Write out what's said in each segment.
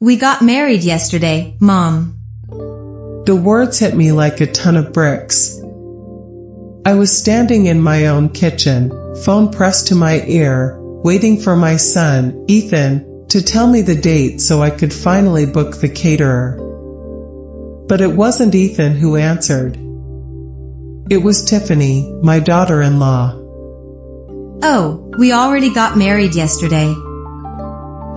We got married yesterday, Mom. The words hit me like a ton of bricks. I was standing in my own kitchen, phone pressed to my ear, waiting for my son, Ethan, to tell me the date so I could finally book the caterer. But it wasn't Ethan who answered. It was Tiffany, my daughter-in-law. Oh, we already got married yesterday.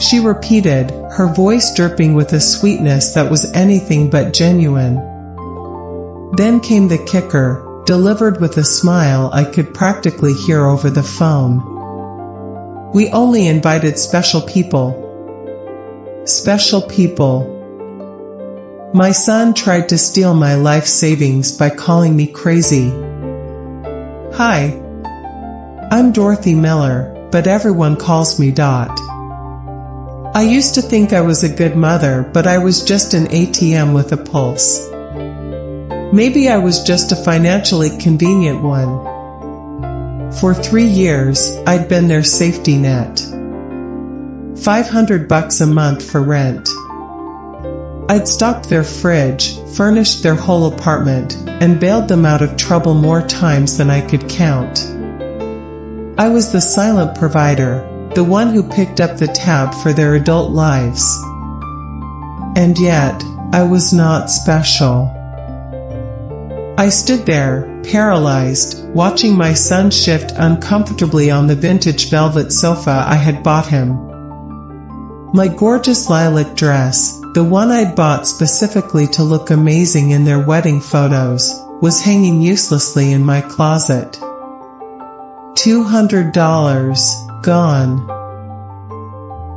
She repeated, her voice dripping with a sweetness that was anything but genuine. Then came the kicker, delivered with a smile I could practically hear over the phone. We only invited special people. Special people. My son tried to steal my life savings by calling me crazy. Hi. I'm Dorothy Miller, but everyone calls me Dot. I used to think I was a good mother, but I was just an ATM with a pulse. Maybe I was just a financially convenient one. For 3 years, I'd been their safety net. $500 a month for rent. I'd stocked their fridge, furnished their whole apartment, and bailed them out of trouble more times than I could count. I was the silent provider, the one who picked up the tab for their adult lives. And yet, I was not special. I stood there, paralyzed, watching my son shift uncomfortably on the vintage velvet sofa I had bought him. My gorgeous lilac dress, the one I'd bought specifically to look amazing in their wedding photos, was hanging uselessly in my closet. $200 gone.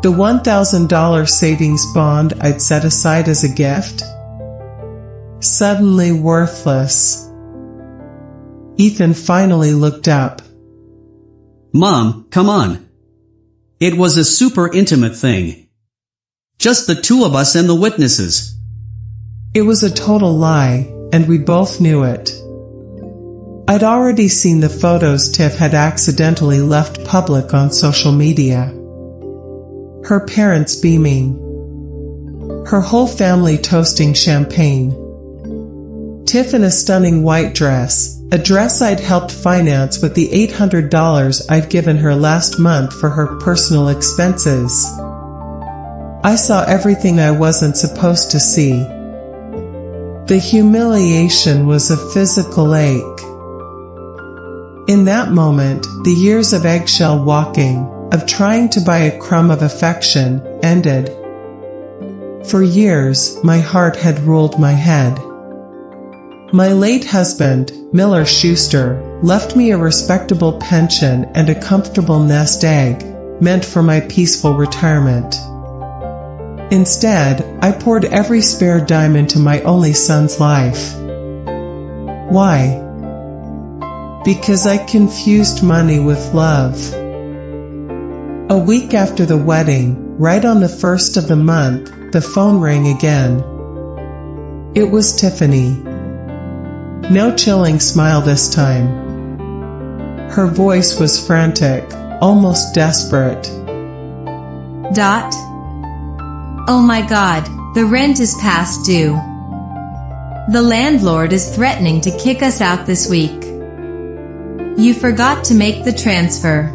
The $1,000 savings bond I'd set aside as a gift? Suddenly worthless. Ethan finally looked up. Mom, come on. It was a super intimate thing. Just the two of us and the witnesses. It was a total lie, and we both knew it. I'd already seen the photos Tiff had accidentally left public on social media. Her parents beaming. Her whole family toasting champagne. Tiff in a stunning white dress, a dress I'd helped finance with the $800 I'd given her last month for her personal expenses. I saw everything I wasn't supposed to see. The humiliation was a physical ache. In that moment, the years of eggshell walking, of trying to buy a crumb of affection, ended. For years, my heart had ruled my head. My late husband, Miller Schuster, left me a respectable pension and a comfortable nest egg, meant for my peaceful retirement. Instead, I poured every spare dime into my only son's life. Why? Because I confused money with love. A week after the wedding, right on the 1st of the month, the phone rang again. It was Tiffany. No chilling smile this time. Her voice was frantic, almost desperate. Dot. Oh my God, the rent is past due. The landlord is threatening to kick us out this week. You forgot to make the transfer.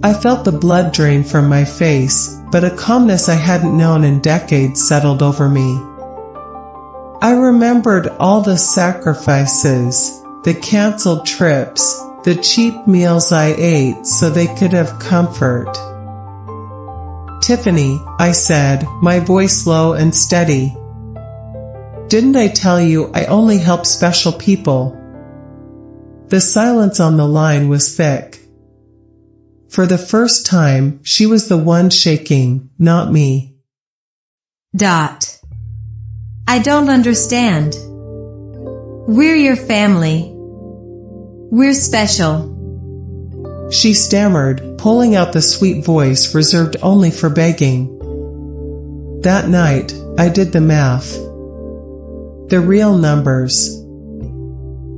I felt the blood drain from my face, but a calmness I hadn't known in decades settled over me. I remembered all the sacrifices, the canceled trips, the cheap meals I ate so they could have comfort. Tiffany, I said, my voice low and steady. Didn't I tell you I only help special people? The silence on the line was thick. For the first time, she was the one shaking, not me. Dot. I don't understand. We're your family. We're special. She stammered, pulling out the sweet voice reserved only for begging. That night, I did the math. The real numbers.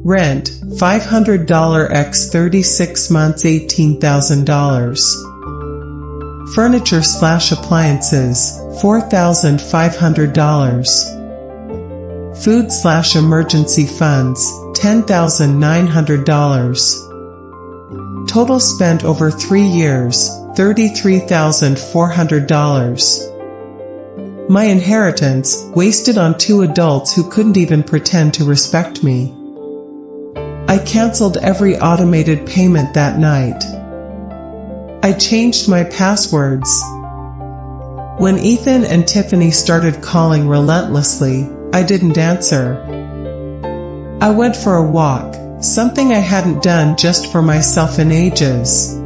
Rent, $500 x 36 months, $18,000. Furniture/appliances, $4,500. Food/emergency funds, $10,900. Total spent over 3 years, $33,400. My inheritance, wasted on 2 adults who couldn't even pretend to respect me. I canceled every automated payment that night. I changed my passwords. When Ethan and Tiffany started calling relentlessly, I didn't answer. I went for a walk, something I hadn't done just for myself in ages.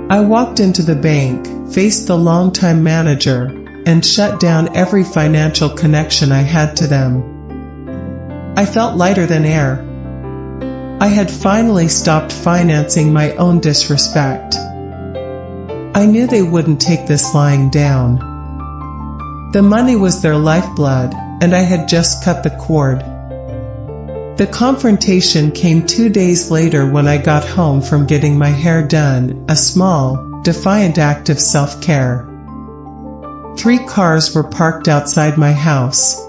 I walked into the bank, faced the longtime manager, and shut down every financial connection I had to them. I felt lighter than air. I had finally stopped financing my own disrespect. I knew they wouldn't take this lying down. The money was their lifeblood, and I had just cut the cord. The confrontation came 2 days later when I got home from getting my hair done, a small, defiant act of self-care. 3 cars were parked outside my house.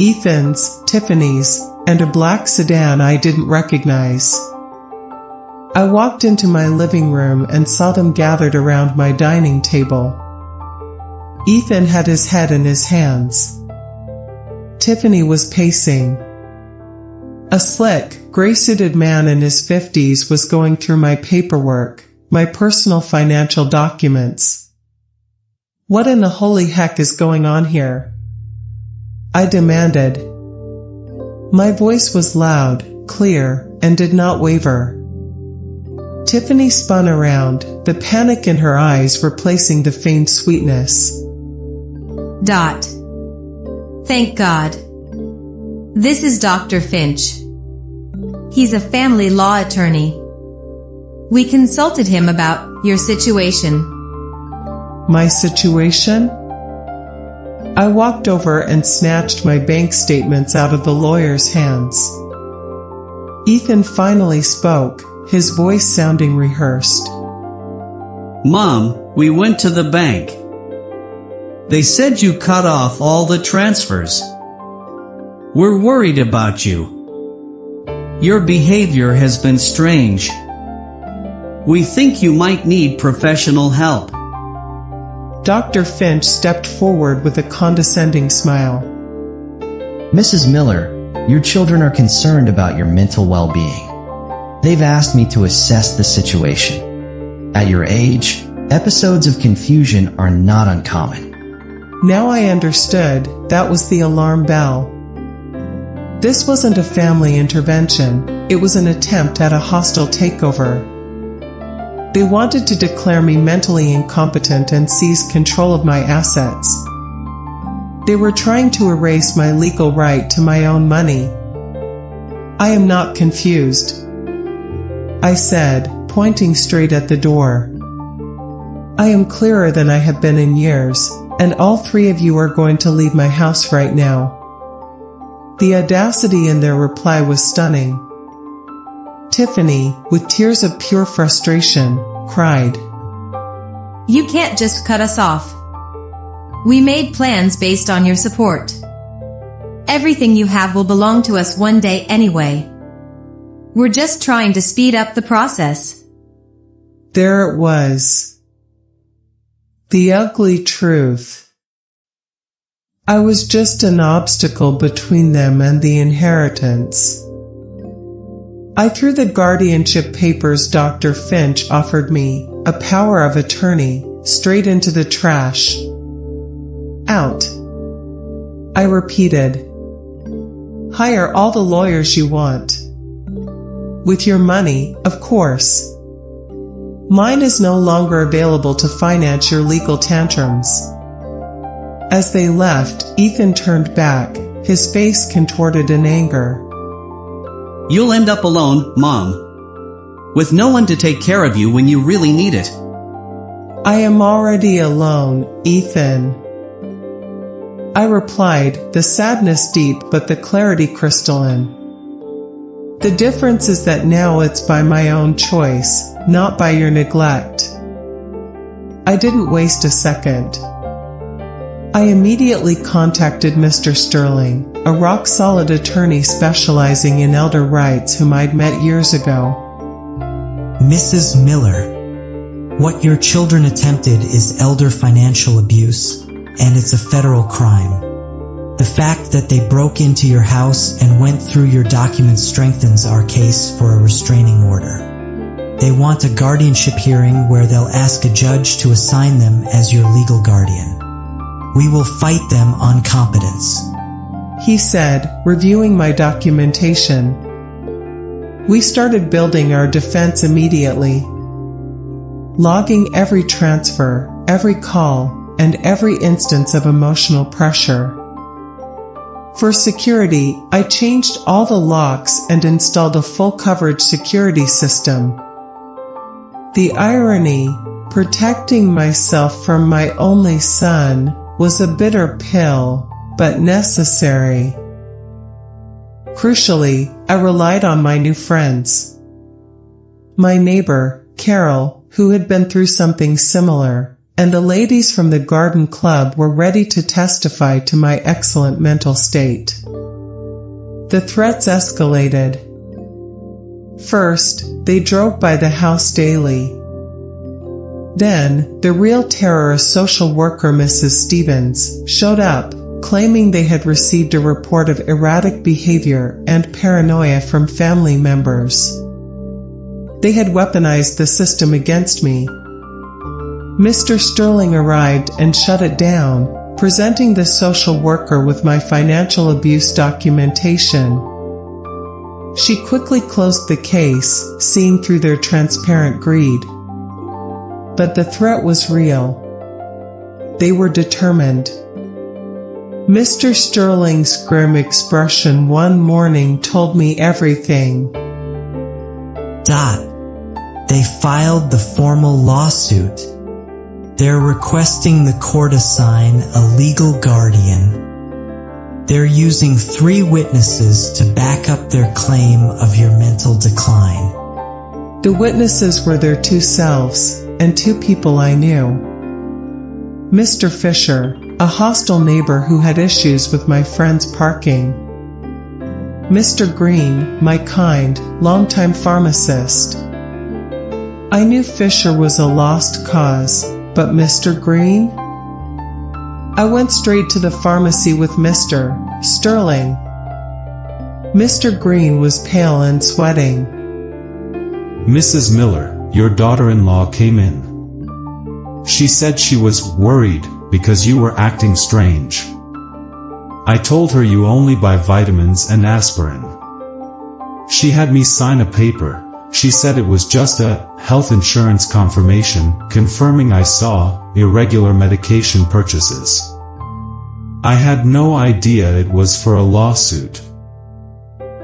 Ethan's, Tiffany's, and a black sedan I didn't recognize. I walked into my living room and saw them gathered around my dining table. Ethan had his head in his hands. Tiffany was pacing. A slick, gray-suited man in his 50s was going through my paperwork, my personal financial documents. What in the holy heck is going on here? I demanded. My voice was loud, clear, and did not waver. Tiffany spun around, the panic in her eyes replacing the feigned sweetness. Thank God. This is Dr. Finch. He's a family law attorney. We consulted him about your situation. My situation? I walked over and snatched my bank statements out of the lawyer's hands. Ethan finally spoke, his voice sounding rehearsed. Mom, we went to the bank. They said you cut off all the transfers. We're worried about you. Your behavior has been strange. We think you might need professional help. Dr. Finch stepped forward with a condescending smile. Mrs. Miller, your children are concerned about your mental well-being. They've asked me to assess the situation. At your age, episodes of confusion are not uncommon. Now I understood, that was the alarm bell. This wasn't a family intervention, it was an attempt at a hostile takeover. They wanted to declare me mentally incompetent and seize control of my assets. They were trying to erase my legal right to my own money. I am not confused, I said, pointing straight at the door. I am clearer than I have been in years, and all 3 of you are going to leave my house right now. The audacity in their reply was stunning. Tiffany, with tears of pure frustration, cried. You can't just cut us off. We made plans based on your support. Everything you have will belong to us one day anyway. We're just trying to speed up the process. There it was. The ugly truth. I was just an obstacle between them and the inheritance. I threw the guardianship papers Dr. Finch offered me, a power of attorney, straight into the trash. Out. I repeated. Hire all the lawyers you want. With your money, of course. Mine is no longer available to finance your legal tantrums. As they left, Ethan turned back, his face contorted in anger. You'll end up alone, Mom. With no one to take care of you when you really need it. I am already alone, Ethan. I replied, the sadness deep but the clarity crystalline. The difference is that now it's by my own choice, not by your neglect. I didn't waste a second. I immediately contacted Mr. Sterling, a rock-solid attorney specializing in elder rights whom I'd met years ago. Mrs. Miller, what your children attempted is elder financial abuse, and it's a federal crime. The fact that they broke into your house and went through your documents strengthens our case for a restraining order. They want a guardianship hearing where they'll ask a judge to assign them as your legal guardian. We will fight them on competence, he said, reviewing my documentation. We started building our defense immediately, logging every transfer, every call, and every instance of emotional pressure. For security, I changed all the locks and installed a full coverage security system. The irony, protecting myself from my only son, was a bitter pill, but necessary. Crucially, I relied on my new friends. My neighbor, Carol, who had been through something similar, and the ladies from the garden club were ready to testify to my excellent mental state. The threats escalated. First, they drove by the house daily. Then, the real terror social worker Mrs. Stevens showed up, claiming they had received a report of erratic behavior and paranoia from family members. They had weaponized the system against me. Mr. Sterling arrived and shut it down, presenting the social worker with my financial abuse documentation. She quickly closed the case, seeing through their transparent greed. But the threat was real. They were determined. Mr. Sterling's grim expression one morning told me everything. They filed the formal lawsuit. They're requesting the court assign a legal guardian. They're using 3 witnesses to back up their claim of your mental decline. The witnesses were their 2 selves, and 2 people I knew. Mr. Fisher, a hostile neighbor who had issues with my friend's parking. Mr. Green, my kind, longtime pharmacist. I knew Fisher was a lost cause, but Mr. Green? I went straight to the pharmacy with Mr. Sterling. Mr. Green was pale and sweating. Mrs. Miller, your daughter-in-law came in. She said she was worried because you were acting strange. I told her you only buy vitamins and aspirin. She had me sign a paper. She said it was just a health insurance confirmation confirming I saw irregular medication purchases. I had no idea it was for a lawsuit.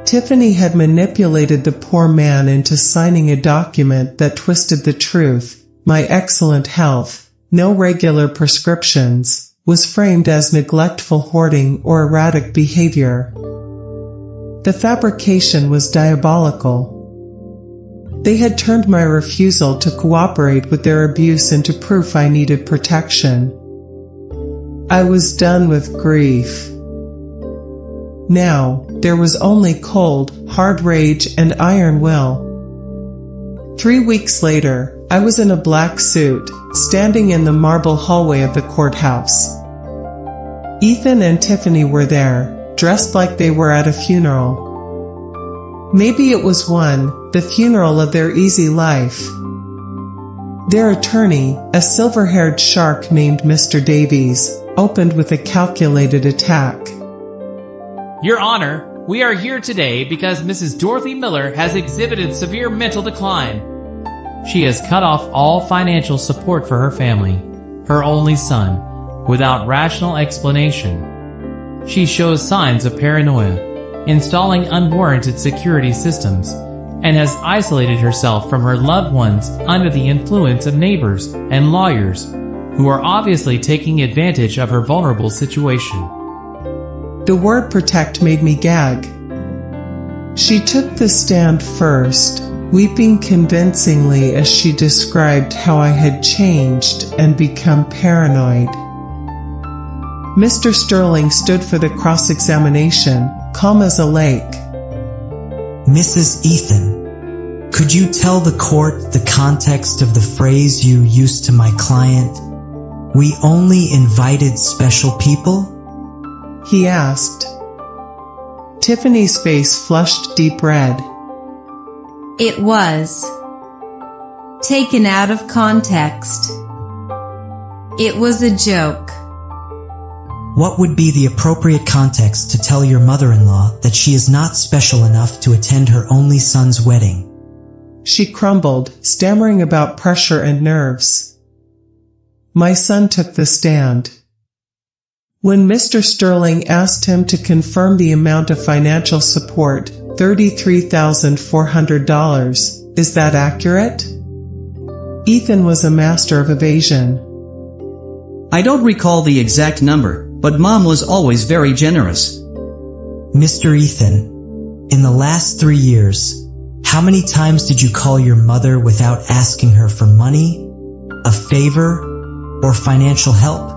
Tiffany had manipulated the poor man into signing a document that twisted the truth. My excellent health, no regular prescriptions, was framed as neglectful hoarding or erratic behavior. The fabrication was diabolical. They had turned my refusal to cooperate with their abuse into proof I needed protection. I was done with grief. Now, there was only cold, hard rage and iron will. 3 weeks later, I was in a black suit, standing in the marble hallway of the courthouse. Ethan and Tiffany were there, dressed like they were at a funeral. Maybe it was the funeral of their easy life. Their attorney, a silver-haired shark named Mr. Davies, opened with a calculated attack. Your Honor, we are here today because Mrs. Dorothy Miller has exhibited severe mental decline. She has cut off all financial support for her family, her only son, without rational explanation. She shows signs of paranoia, installing unwarranted security systems, and has isolated herself from her loved ones under the influence of neighbors and lawyers who are obviously taking advantage of her vulnerable situation. The word protect made me gag. She took the stand first, weeping convincingly as she described how I had changed and become paranoid. Mr. Sterling stood for the cross-examination, calm as a lake. Mrs. Ethan, could you tell the court the context of the phrase you used to my client, "We only invited special people"? He asked. Tiffany's face flushed deep red. It was taken out of context. It was a joke. What would be the appropriate context to tell your mother-in-law that she is not special enough to attend her only son's wedding? She crumbled, stammering about pressure and nerves. My son took the stand. When Mr. Sterling asked him to confirm the amount of financial support, $33,400, is that accurate? Ethan was a master of evasion. I don't recall the exact number, but Mom was always very generous. Mr. Ethan, in the last 3 years, how many times did you call your mother without asking her for money, a favor, or financial help?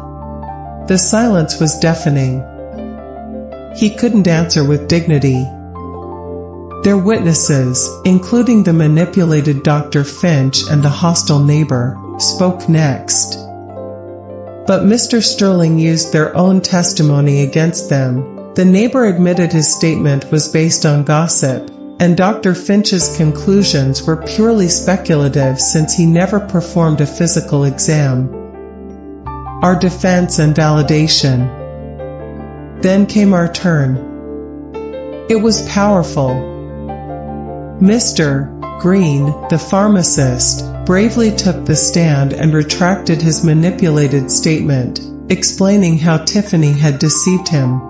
The silence was deafening. He couldn't answer with dignity. Their witnesses, including the manipulated Dr. Finch and the hostile neighbor, spoke next. But Mr. Sterling used their own testimony against them. The neighbor admitted his statement was based on gossip, and Dr. Finch's conclusions were purely speculative since he never performed a physical exam. Our defense and validation. Then came our turn. It was powerful. Mr. Green, the pharmacist, bravely took the stand and retracted his manipulated statement, explaining how Tiffany had deceived him.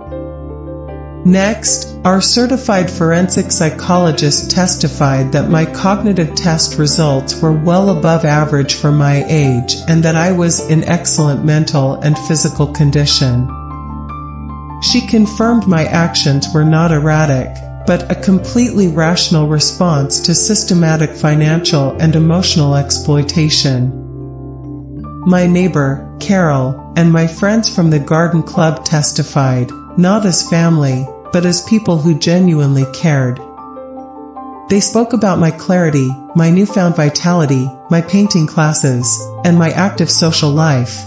Next, our certified forensic psychologist testified that my cognitive test results were well above average for my age and that I was in excellent mental and physical condition. She confirmed my actions were not erratic, but a completely rational response to systematic financial and emotional exploitation. My neighbor, Carol, and my friends from the garden club testified, not as family, but as people who genuinely cared. They spoke about my clarity, my newfound vitality, my painting classes, and my active social life.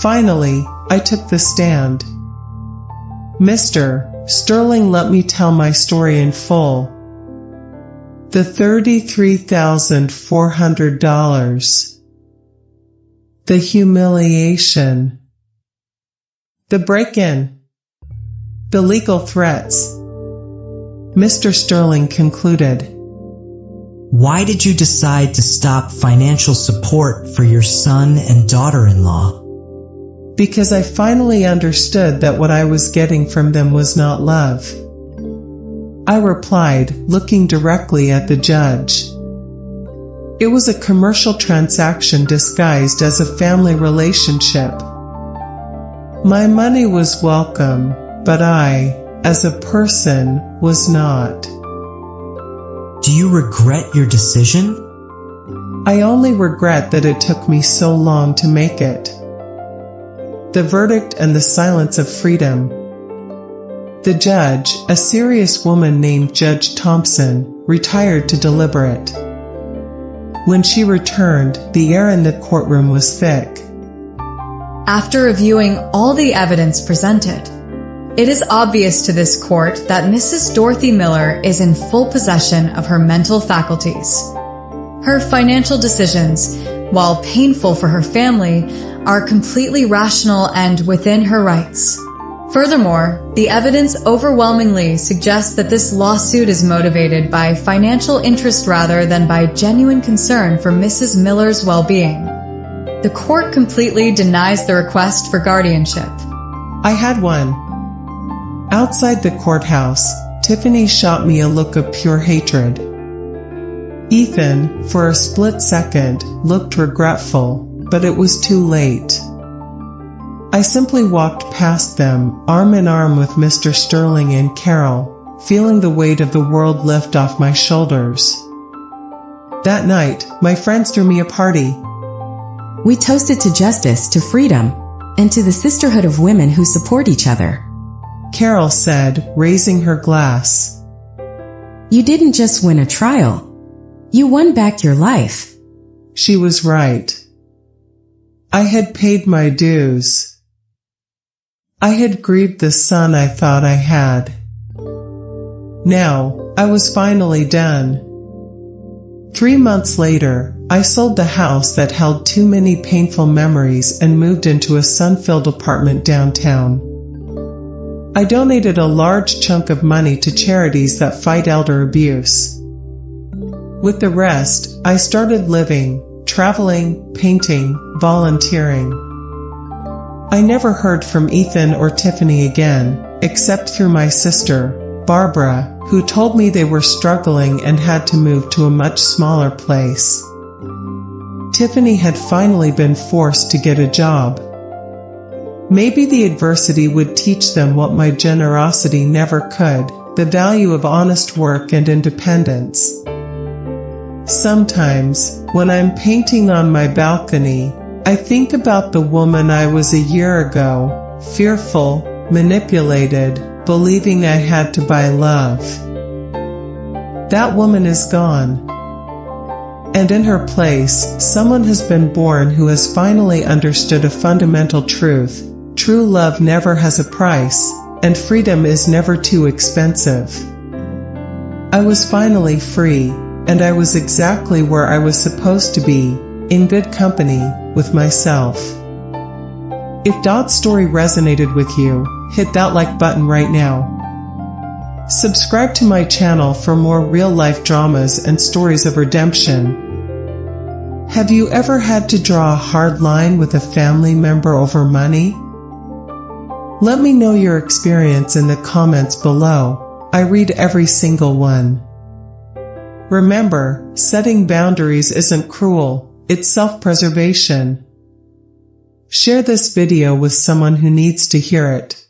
Finally, I took the stand. Mr. Sterling let me tell my story in full. The $33,400. The humiliation. The break-in. The legal threats. Mr. Sterling concluded. Why did you decide to stop financial support for your son and daughter-in-law? Because I finally understood that what I was getting from them was not love. I replied, looking directly at the judge. It was a commercial transaction disguised as a family relationship. My money was welcome, but I, as a person, was not. Do you regret your decision? I only regret that it took me so long to make it. The verdict and the silence of freedom. The judge, a serious woman named Judge Thompson, retired to deliberate. When she returned, the air in the courtroom was thick. After reviewing all the evidence presented, it is obvious to this court that Mrs. Dorothy Miller is in full possession of her mental faculties. Her financial decisions, while painful for her family, are completely rational and within her rights. Furthermore, the evidence overwhelmingly suggests that this lawsuit is motivated by financial interest rather than by genuine concern for Mrs. Miller's well-being. The court completely denies the request for guardianship. I had one. Outside the courthouse, Tiffany shot me a look of pure hatred. Ethan, for a split second, looked regretful, but it was too late. I simply walked past them, arm in arm with Mr. Sterling and Carol, feeling the weight of the world lift off my shoulders. That night, my friends threw me a party. We toasted to justice, to freedom, and to the sisterhood of women who support each other. Carol said, raising her glass. You didn't just win a trial. You won back your life. She was right. I had paid my dues. I had grieved the son I thought I had. Now, I was finally done. 3 months later, I sold the house that held too many painful memories and moved into a sun-filled apartment downtown. I donated a large chunk of money to charities that fight elder abuse. With the rest, I started living, traveling, painting, volunteering. I never heard from Ethan or Tiffany again, except through my sister, Barbara, who told me they were struggling and had to move to a much smaller place. Tiffany had finally been forced to get a job. Maybe the adversity would teach them what my generosity never could, the value of honest work and independence. Sometimes, when I'm painting on my balcony, I think about the woman I was a year ago, fearful, manipulated, believing I had to buy love. That woman is gone. And in her place, someone has been born who has finally understood a fundamental truth. True love never has a price, and freedom is never too expensive. I was finally free, and I was exactly where I was supposed to be, in good company, with myself. If Dot's story resonated with you, hit that like button right now. Subscribe to my channel for more real-life dramas and stories of redemption. Have you ever had to draw a hard line with a family member over money? Let me know your experience in the comments below. I read every single one. Remember, setting boundaries isn't cruel, it's self-preservation. Share this video with someone who needs to hear it.